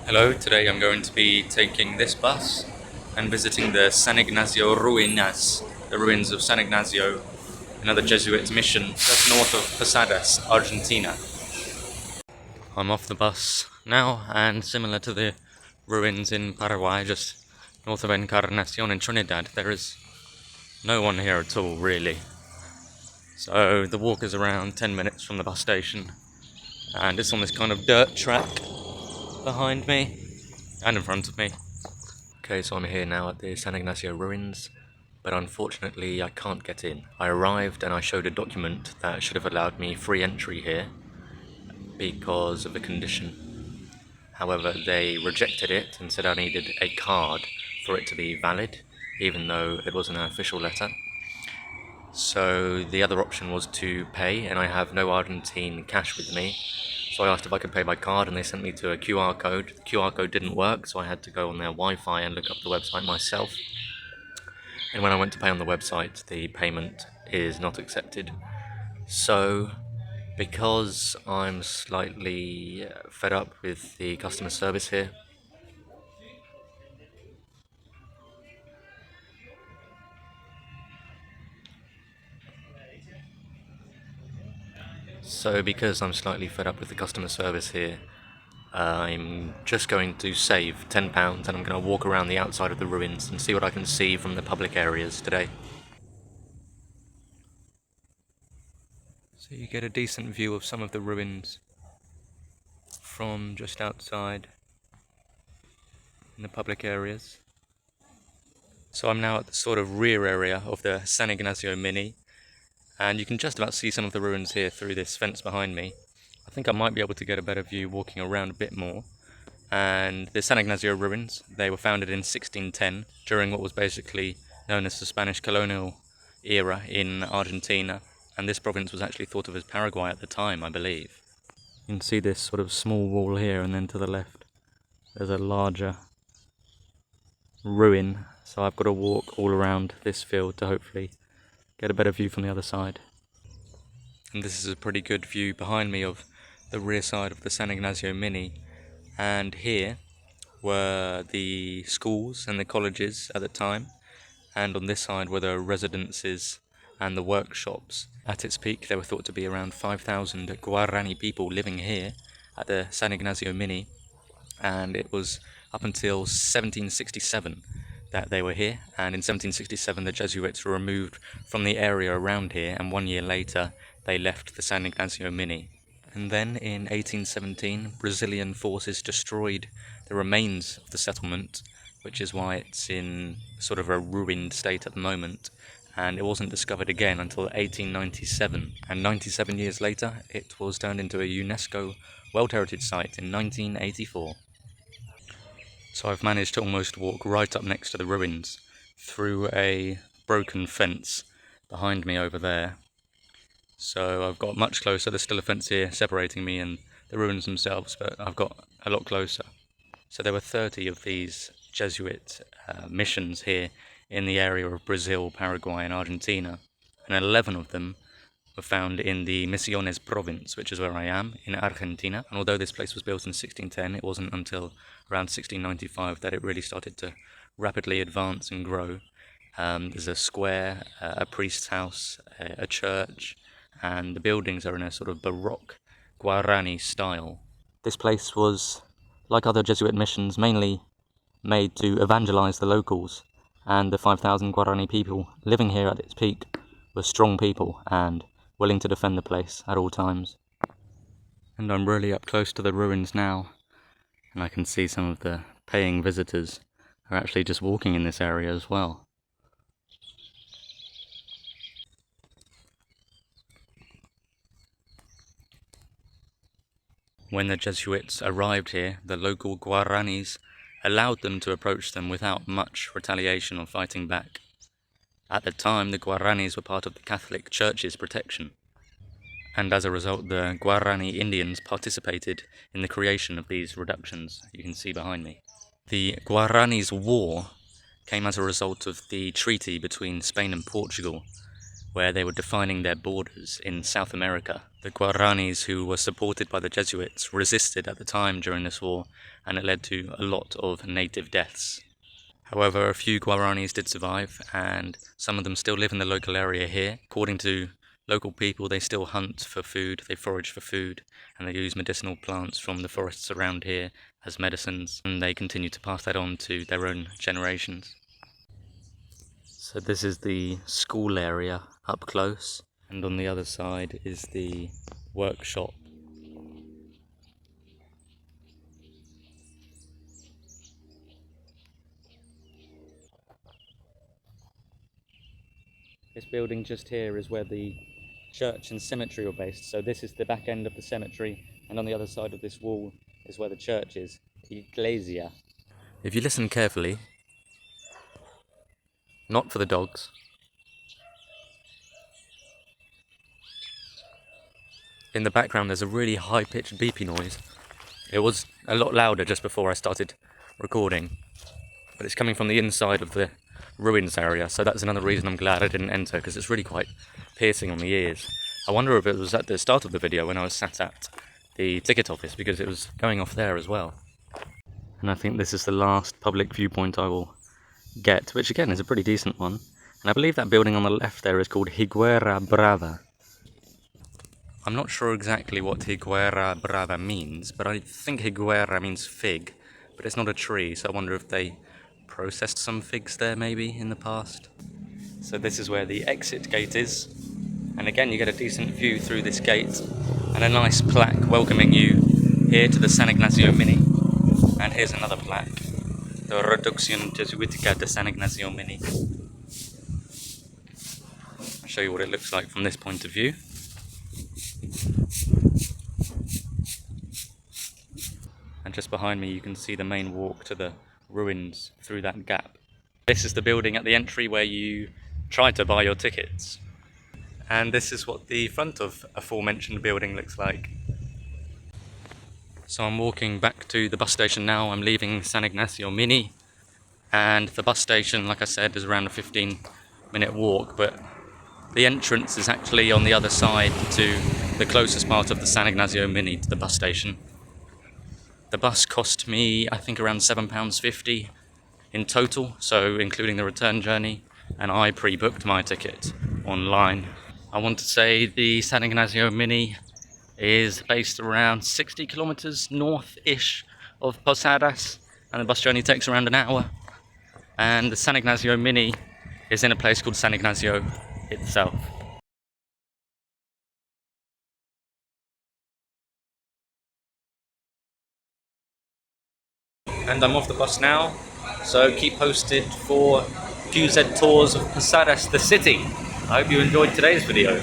Hello, today I'm going to be taking this bus and visiting the San Ignacio Ruinas, the ruins of San Ignacio, another Jesuit mission just north of Posadas, Argentina. I'm off the bus now, and similar to the ruins in Paraguay, just north of Encarnacion in Trinidad, there is no one here at all, really. So the walk is around 10 minutes from the bus station, and it's on this kind of dirt track behind me and in front of me. Okay, so I'm here now at the San Ignacio ruins, but unfortunately I can't get in. I arrived and I showed a document that should have allowed me free entry here because of the condition. However, they rejected it and said I needed a card for it to be valid, even though it wasn't an official letter. So the other option was to pay, and I have no Argentine cash with me. So I asked if I could pay by card, and they sent me to a QR code. The QR code didn't work, so I had to go on their Wi-Fi and look up the website myself. And when I went to pay on the website, the payment is not accepted. So, because I'm slightly fed up with the customer service here, I'm just going to save £10 and I'm going to walk around the outside of the ruins and see what I can see from the public areas today. So you get a decent view of some of the ruins from just outside in the public areas. So I'm now at the sort of rear area of the San Ignacio Miní, and you can just about see some of the ruins here through this fence behind me. I think I might be able to get a better view walking around a bit more. And the San Ignacio ruins, they were founded in 1610 during what was basically known as the Spanish colonial era in Argentina, and this province was actually thought of as Paraguay at the time, I believe. You can see this sort of small wall here, and then to the left there's a larger ruin, so I've got to walk all around this field to hopefully get a better view from the other side. And this is a pretty good view behind me of the rear side of the San Ignacio Miní, and here were the schools and the colleges at the time, and on this side were the residences and the workshops. At its peak there were thought to be around 5,000 Guarani people living here at the San Ignacio Miní, and it was up until 1767 that they were here, and in 1767 the Jesuits were removed from the area around here, and 1 year later they left the San Ignacio Miní. And then in 1817 Brazilian forces destroyed the remains of the settlement, which is why it's in sort of a ruined state at the moment, and it wasn't discovered again until 1897, and 97 years later it was turned into a UNESCO World Heritage Site in 1984. So I've managed to almost walk right up next to the ruins through a broken fence behind me over there. So I've got much closer. There's still a fence here separating me and the ruins themselves, but I've got a lot closer. So there were 30 of these Jesuit missions here in the area of Brazil, Paraguay and Argentina, and 11 of them were found in the Misiones province, which is where I am, in Argentina. And although this place was built in 1610, it wasn't until around 1695 that it really started to rapidly advance and grow. There's a square, a priest's house, a church, and the buildings are in a sort of Baroque Guarani style. This place was, like other Jesuit missions, mainly made to evangelize the locals, and the 5,000 Guarani people living here at its peak were strong people and willing to defend the place at all times. And I'm really up close to the ruins now, and I can see some of the paying visitors are actually just walking in this area as well. When the Jesuits arrived here, the local Guaranis allowed them to approach them without much retaliation or fighting back. At the time, the Guaranis were part of the Catholic Church's protection, and as a result the Guarani Indians participated in the creation of these reductions you can see behind me. The Guaranis' war came as a result of the treaty between Spain and Portugal, where they were defining their borders in South America. The Guaranis, who were supported by the Jesuits, resisted at the time during this war, and it led to a lot of native deaths. However, a few Guaranis did survive, and some of them still live in the local area here. According to local people, they still hunt for food, they forage for food, and they use medicinal plants from the forests around here as medicines, and they continue to pass that on to their own generations. So this is the school area up close, and on the other side is the workshop. This building just here is where the church and cemetery were based. So this is the back end of the cemetery, and on the other side of this wall is where the church is, Iglesia. If you listen carefully, not for the dogs, in the background there's a really high-pitched beepy noise. It was a lot louder just before I started recording, but it's coming from the inside of the ruins area, so that's another reason I'm glad I didn't enter, because it's really quite piercing on the ears. I wonder if it was at the start of the video when I was sat at the ticket office, because it was going off there as well. And I think this is the last public viewpoint I will get, which again is a pretty decent one. And I believe that building on the left there is called Higuera Brava. I'm not sure exactly what Higuera Brava means, but I think Higuera means fig, but it's not a tree, so I wonder if they processed some figs there maybe in the past. So this is where the exit gate is, and again you get a decent view through this gate, and a nice plaque welcoming you here to the San Ignacio Miní. And here's another plaque, the Reducción Jesuítica de San Ignacio Miní. I'll show you what it looks like from this point of view. And just behind me you can see the main walk to the ruins through that gap. This is the building at the entry where you try to buy your tickets. And this is what the front of aforementioned building looks like. So I'm walking back to the bus station now. I'm leaving San Ignacio Miní, and the bus station, like I said, is around a 15-minute walk, but the entrance is actually on the other side to the closest part of the San Ignacio Miní to the bus station. The bus cost me, I think, around £7.50 in total, so including the return journey, and I pre-booked my ticket online. I want to say the San Ignacio Miní is based around 60 kilometers north-ish of Posadas, and the bus journey takes around an hour. And the San Ignacio Miní is in a place called San Ignacio itself. And I'm off the bus now, so keep posted for QZ tours of Posadas, the city. I hope you enjoyed today's video.